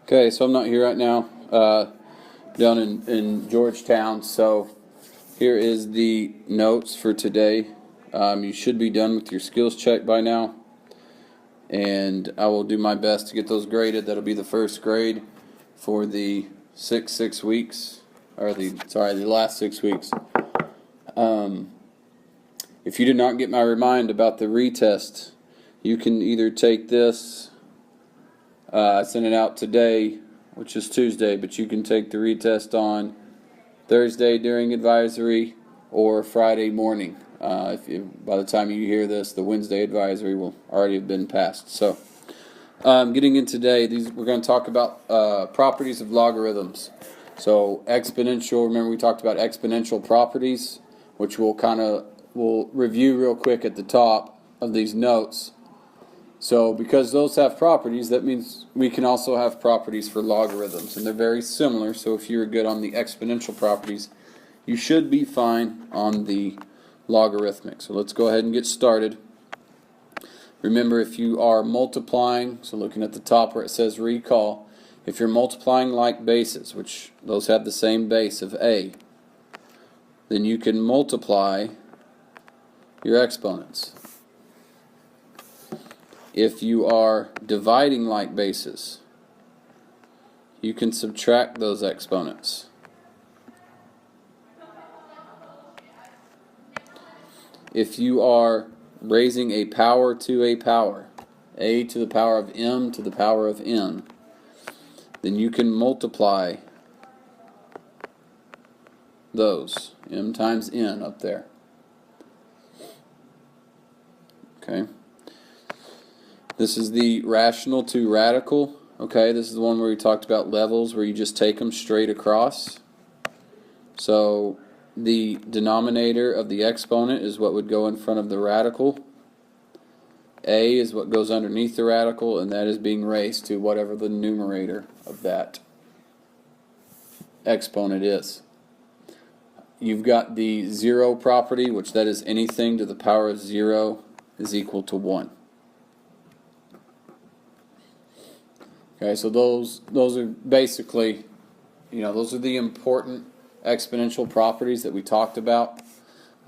Okay, so I'm not here right now, down in Georgetown, so here is the notes for today. You should be done with your skills check by now, and I will do my best to get those graded. That'll be the first grade for the six weeks, or the last 6 weeks. If you did not get my remind about the retest, you can either take this. I sent it out today, which is Tuesday, but you can take the retest on Thursday during advisory or Friday morning. By the time you hear this, the Wednesday advisory will already have been passed. So, getting in today, we're going to talk about properties of logarithms. So, exponential. Remember, we talked about exponential properties, which we'll review real quick at the top of these notes. So because those have properties, that means we can also have properties for logarithms, and they're very similar. So if you're good on the exponential properties, you should be fine on the logarithmic. So let's go ahead and get started. Remember, if you are multiplying, so looking at the top where it says recall, if you're multiplying like bases, which those have the same base of a, then you can multiply your exponents. If you are dividing like bases, you can subtract those exponents. If you are raising a power to a power, a to the power of m to the power of n, then you can multiply those, m times n up there. Okay. This is the rational to radical. Okay, this is the one where we talked about levels, where you just take them straight across. So the denominator of the exponent is what would go in front of the radical. A is what goes underneath the radical, and that is being raised to whatever the numerator of that exponent is. You've got the zero property, which that is anything to the power of 0 is equal to 1. Okay, so those are basically, those are the important exponential properties that we talked about.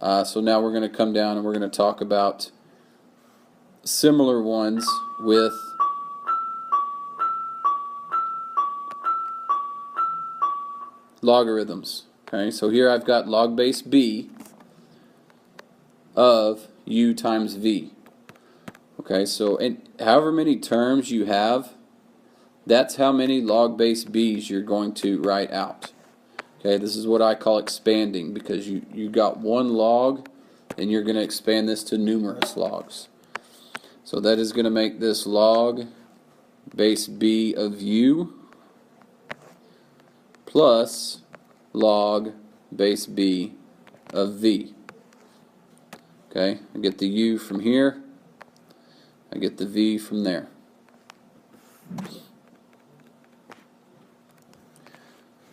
So now we're going to come down and we're going to talk about similar ones with logarithms. Okay, so here I've got log base b of u times v. Okay, so however many terms you have, that's how many log base b's you're going to write out. Okay, this is what I call expanding, because you got one log and you're going to expand this to numerous logs. So that is going to make this log base b of u plus log base b of v. Okay, I get the u from here, I get the v from there.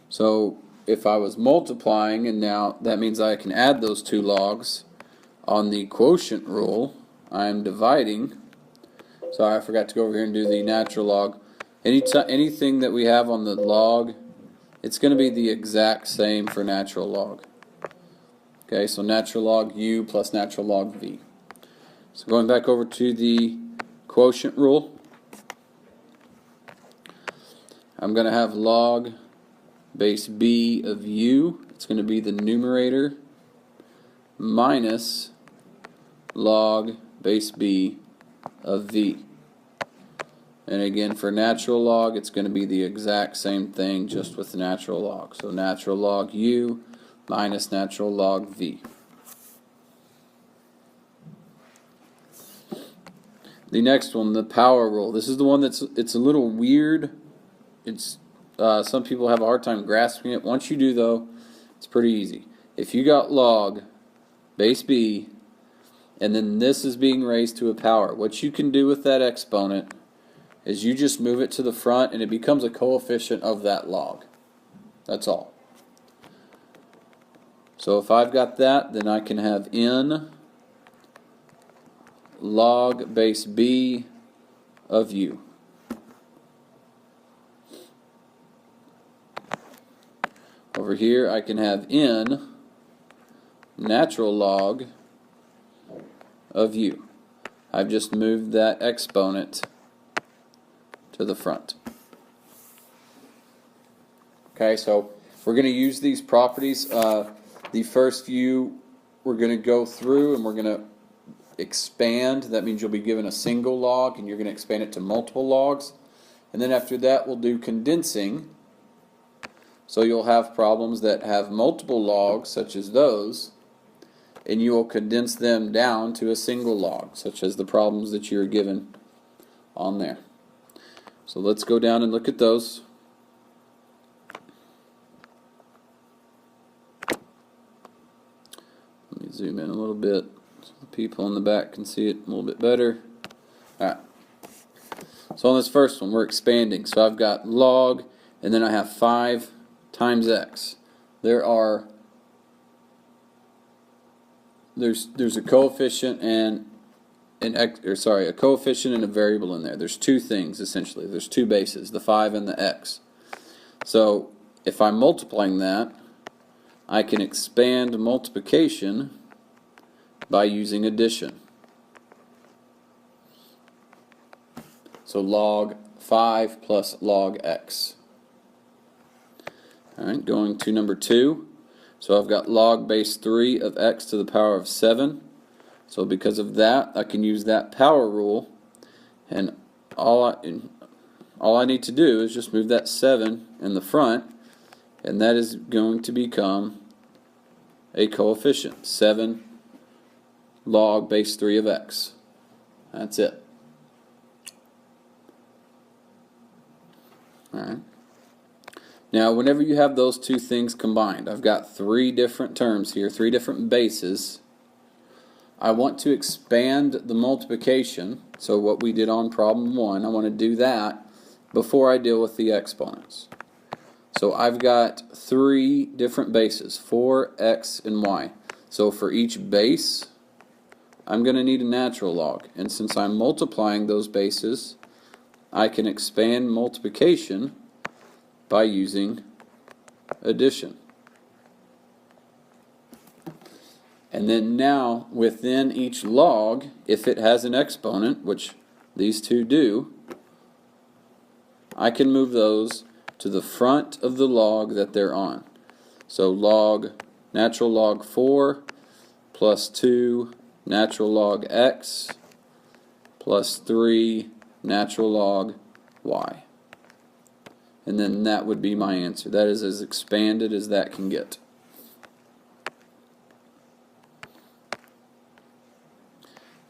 So if I was multiplying, and now that means I can add those two logs on the quotient rule, I am dividing. Sorry, I forgot to go over here and do the natural log. Anything that we have on the log, it's going to be the exact same for natural log. Okay, so natural log u plus natural log v. So going back over to the quotient rule, I'm going to have log base b of u, it's going to be the numerator, minus log base b of v. And again, for natural log, it's going to be the exact same thing, just with the natural log. So natural log u minus natural log v. The next one, the power rule. This is the one it's a little weird. Some people have a hard time grasping it. Once you do, though, it's pretty easy. If you got log base b, and then this is being raised to a power, what you can do with that exponent is you just move it to the front, and it becomes a coefficient of that log. That's all. So if I've got that, then I can have n log base b of u. Over here I can have n natural log of u. I've just moved that exponent to the front. Okay, so we're going to use these properties. The first few we're going to go through and we're going to expand. That means you'll be given a single log and you're going to expand it to multiple logs. And then after that we'll do condensing. So you'll have problems that have multiple logs, such as those, and you will condense them down to a single log, such as the problems that you're given on there. So let's go down and look at those. Let me zoom in a little bit so the people in the back can see it a little bit better. Alright. So on this first one, we're expanding. So I've got log, and then I have 5 times x. There's a coefficient and a coefficient and a variable in there. There's two things essentially. There's two bases, the 5 and the x. So if I'm multiplying that, I can expand multiplication by using addition. So log 5 plus log x. Alright, going to number 2. So I've got log base 3 of x to the power of 7. So because of that, I can use that power rule, and all I need to do is just move that 7 in the front, and that is going to become a coefficient. 7 log base 3 of x. That's it. Alright. Now, whenever you have those two things combined, I've got 3 different terms here, 3 different bases. I want to expand the multiplication, so what we did on problem 1, I want to do that before I deal with the exponents. So I've got 3 different bases, 4, x, and y. So for each base, I'm going to need a natural log. And since I'm multiplying those bases, I can expand multiplication by using addition. And then now, within each log, if it has an exponent, which these two do, I can move those to the front of the log that they're on. So natural log 4 plus 2 natural log x plus 3 natural log y. And then that would be my answer. That is as expanded as that can get.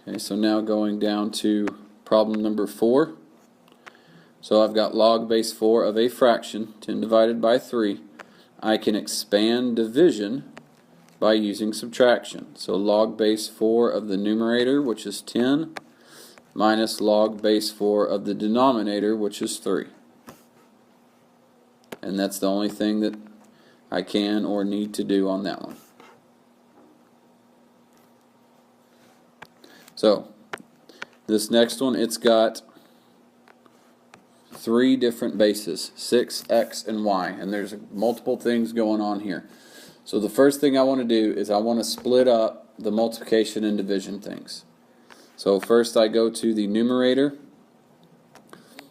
Okay, so now going down to problem number 4. So I've got log base 4 of a fraction, 10 divided by 3. I can expand division by using subtraction. So log base 4 of the numerator, which is 10, minus log base 4 of the denominator, which is 3. And that's the only thing that I can or need to do on that one. So, this next one, it's got 3 different bases, 6, x, and y, and there's multiple things going on here. So the first thing I want to do is I want to split up the multiplication and division things. So first I go to the numerator.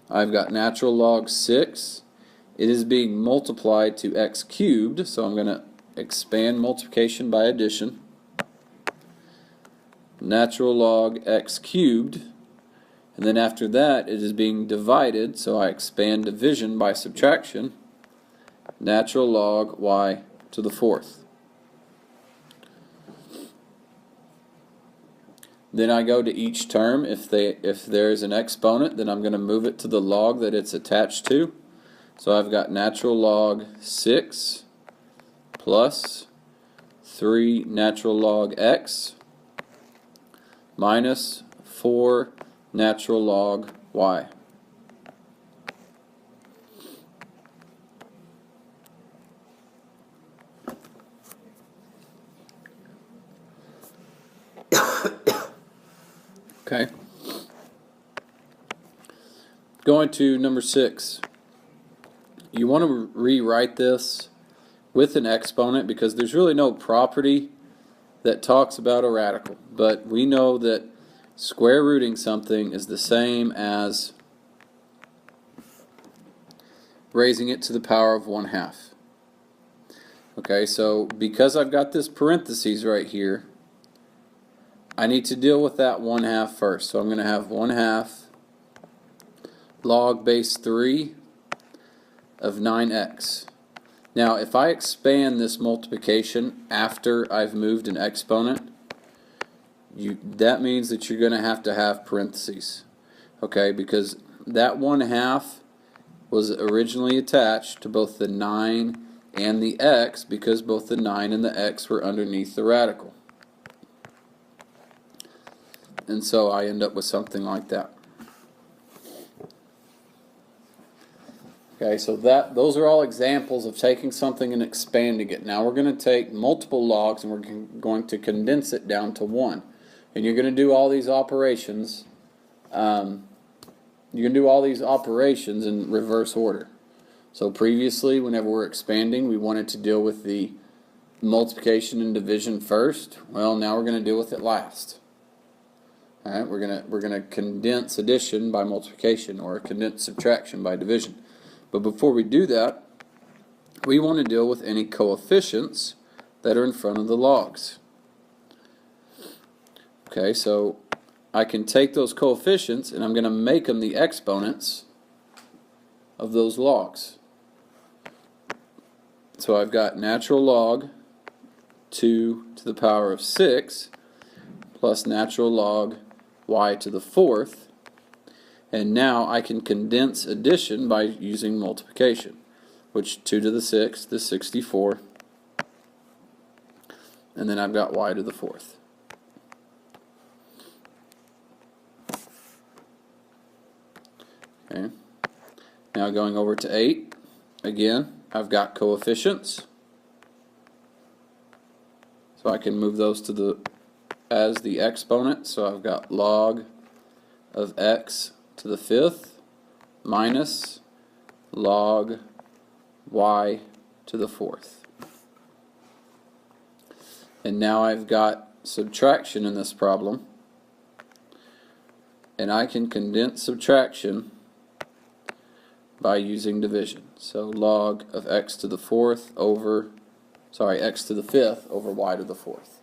I've got natural log 6. It is being multiplied to x cubed, so I'm going to expand multiplication by addition. Natural log x cubed, and then after that it is being divided, so I expand division by subtraction. Natural log y to the 4th. Then I go to each term. If there is an exponent, then I'm going to move it to the log that it's attached to. So I've got natural log 6 plus 3 natural log x minus 4 natural log y. Okay. Going to number 6. You want to rewrite this with an exponent because there's really no property that talks about a radical. But we know that square rooting something is the same as raising it to the power of 1/2. Okay, so because I've got this parentheses right here, I need to deal with that 1/2 first. So I'm going to have 1/2 log base 3 of 9x. Now, if I expand this multiplication after I've moved an exponent, that means that you're going to have parentheses. Okay, because that 1/2 was originally attached to both the 9 and the x because both the 9 and the x were underneath the radical. And so I end up with something like that. Okay, so those are all examples of taking something and expanding it. Now we're going to take multiple logs and we're going to condense it down to 1. And you're going to do all these operations. You can do all these operations in reverse order. So previously, whenever we're expanding, we wanted to deal with the multiplication and division first. Well, now we're going to deal with it last. All right, we're gonna condense addition by multiplication or condense subtraction by division. But before we do that, we want to deal with any coefficients that are in front of the logs. Okay, so I can take those coefficients and I'm going to make them the exponents of those logs. So I've got natural log 2 to the power of 6 plus natural log y to the 4th. And now I can condense addition by using multiplication, which 2 to the 6th is 64. And then I've got y to the 4th. Okay. Now going over to 8, again, I've got coefficients. So I can move those to as the exponent. So I've got log of x to the 5th minus log y to the 4th. And now I've got subtraction in this problem. And I can condense subtraction by using division. So log of x to the 4th over, x to the 5th over y to the 4th.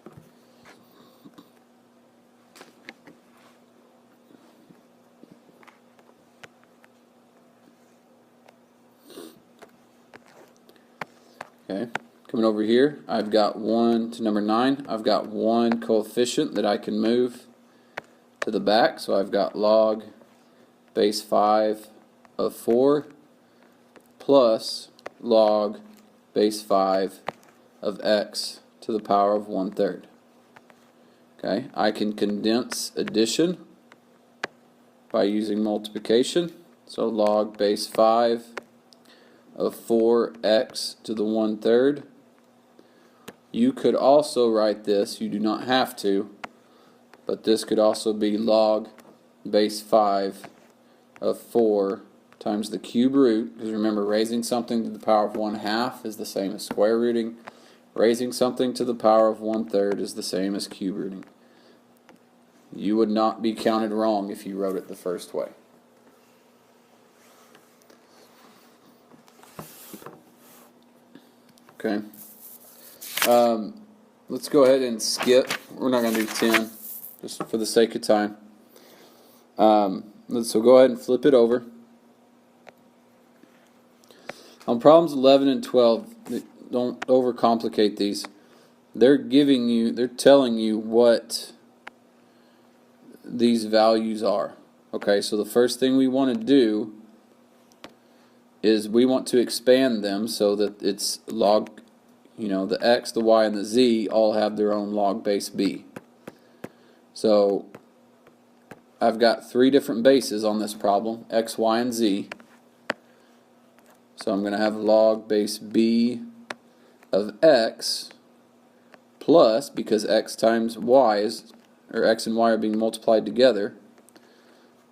Okay, coming over here, I've got 1 to number 9. I've got one coefficient that I can move to the back. So I've got log base 5 of 4 plus log base 5 of x to the power of 1/3. Okay, I can condense addition by using multiplication. So log base 5 of 4x to the 1/3. You could also write this, you do not have to, but this could also be log base 5 of 4 times the cube root, because remember, raising something to the power of 1/2 is the same as square rooting. Raising something to the power of 1/3 is the same as cube rooting. You would not be counted wrong if you wrote it the first way. Okay. Let's go ahead and skip. We're not going to do 10, just for the sake of time. So go ahead and flip it over. On problems 11 and 12, don't overcomplicate these. They're telling you what these values are. Okay, so the first thing we want to do is we want to expand them so that it's log, the x, the y, and the z all have their own log base b. So I've got 3 different bases on this problem, x, y, and z. So I'm going to have log base b of x plus, because x times y x and y are being multiplied together,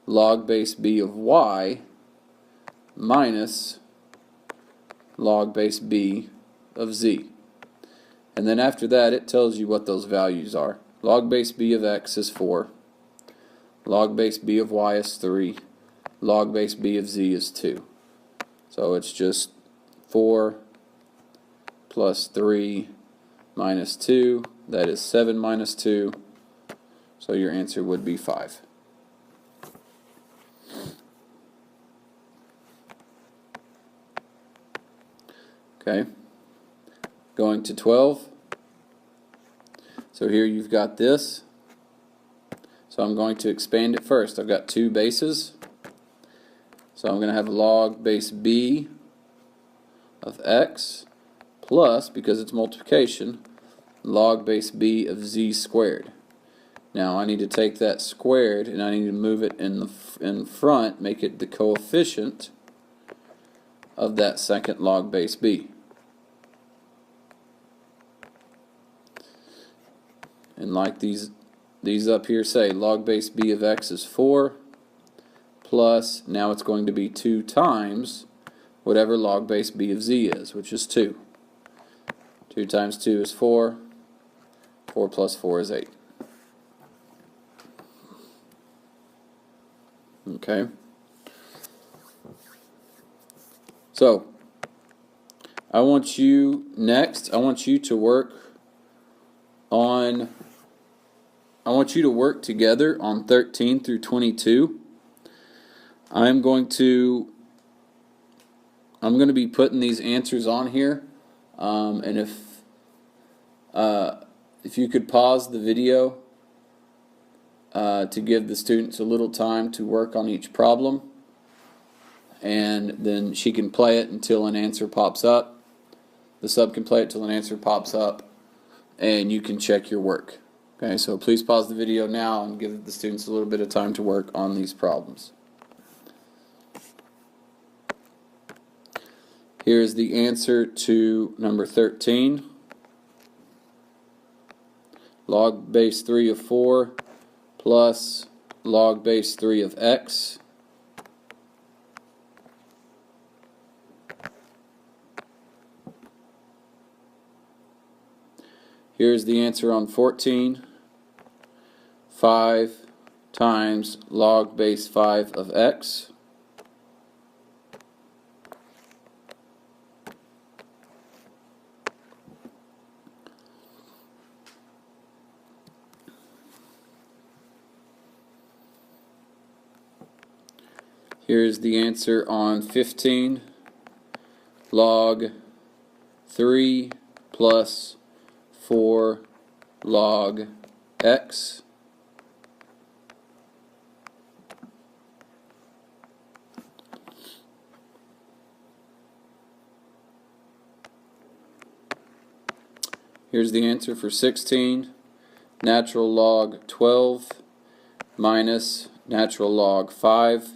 log base b of y minus log base b of z. And then after that, it tells you what those values are. Log base b of x is 4. Log base b of y is 3. Log base b of z is 2. So it's just 4 plus 3 minus 2. That is 7 minus 2. So your answer would be 5. Okay. Going to 12. So here you've got this. So I'm going to expand it first. I've got two bases. So I'm going to have log base b of x plus, because it's multiplication, log base b of z squared. Now I need to take that squared and I need to move it in front, make it the coefficient of that second log base b. And like these up here say, log base b of x is 4 plus, now it's going to be 2 times whatever log base b of z is, which is 2. 2 times 2 is 4. 4 plus 4 is 8. Okay. So, I want you to work together on 13 through 22. I'm going to be putting these answers on here, and if you could pause the video to give the students a little time to work on each problem, and then she can play it until an answer pops up. The sub can play it till an answer pops up, and you can check your work. Okay, so please pause the video now and give the students a little bit of time to work on these problems. Here's the answer to number 13. Log base 3 of 4 plus log base 3 of x. Here's the answer on 14. 5 times log base 5 of x. Here's the answer on 15. Log 3 plus 4 log x. Here's the answer for 16. Natural log 12 minus natural log 5.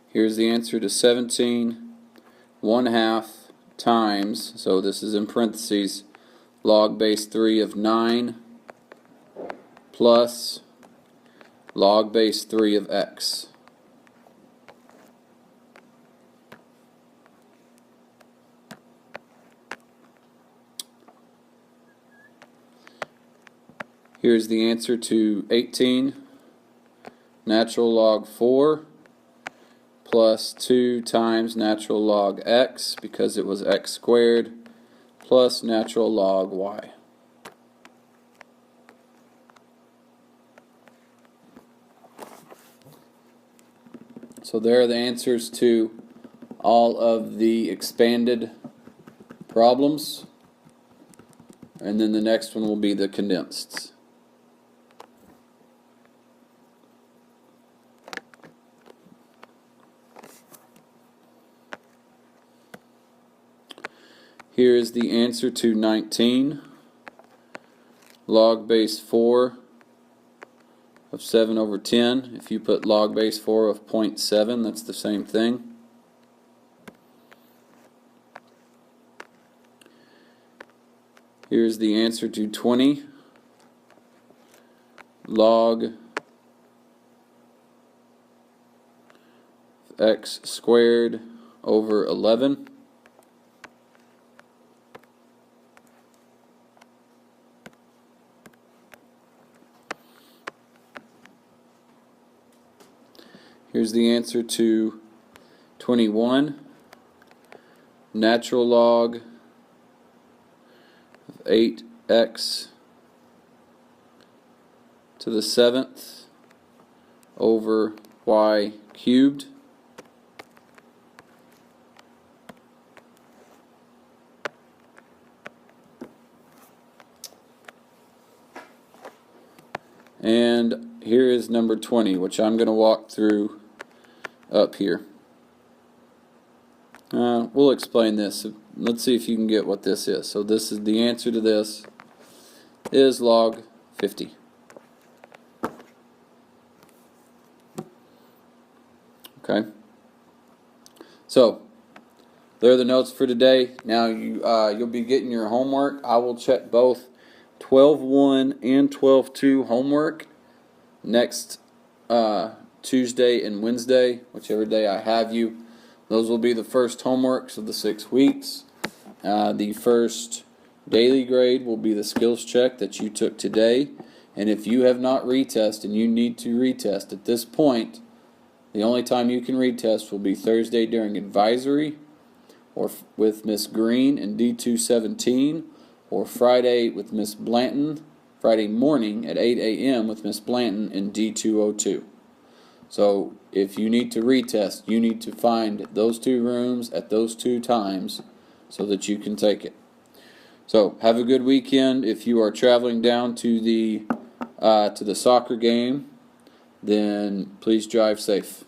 Here's the answer to 17. 1/2 times, so this is in parentheses, log base 3 of 9 plus log base 3 of x. Here's the answer to 18. Natural log 4 plus 2 times natural log x, because it was x squared, plus natural log y. So there are the answers to all of the expanded problems, and then the next one will be the condensed. Here is the answer to 19. Log base 4 of 7 over 10. If you put log base 4 of 0.7, that's the same thing. Here's the answer to 20. log x squared over 11. Here's the answer to 21. Natural log of 8x to the 7th over y cubed. And here is number 20, which I'm going to walk through up here. We'll explain this. Let's see if you can get what this is. So this is the answer to this is log 50. Okay. So there are the notes for today. Now you'll be getting your homework. I will check both 12.1 and 12.2 homework next Tuesday and Wednesday, whichever day I have you. Those will be the first homeworks of the 6 weeks. The first daily grade will be the skills check that you took today. And if you have not retested and you need to retest at this point, the only time you can retest will be Thursday during advisory, or with Miss Green in D217, or Friday with Miss Blanton, Friday morning at 8 a.m. with Miss Blanton in D202. So if you need to retest, you need to find those 2 rooms at those 2 times so that you can take it. So have a good weekend. If you are traveling down to the soccer game, then please drive safe.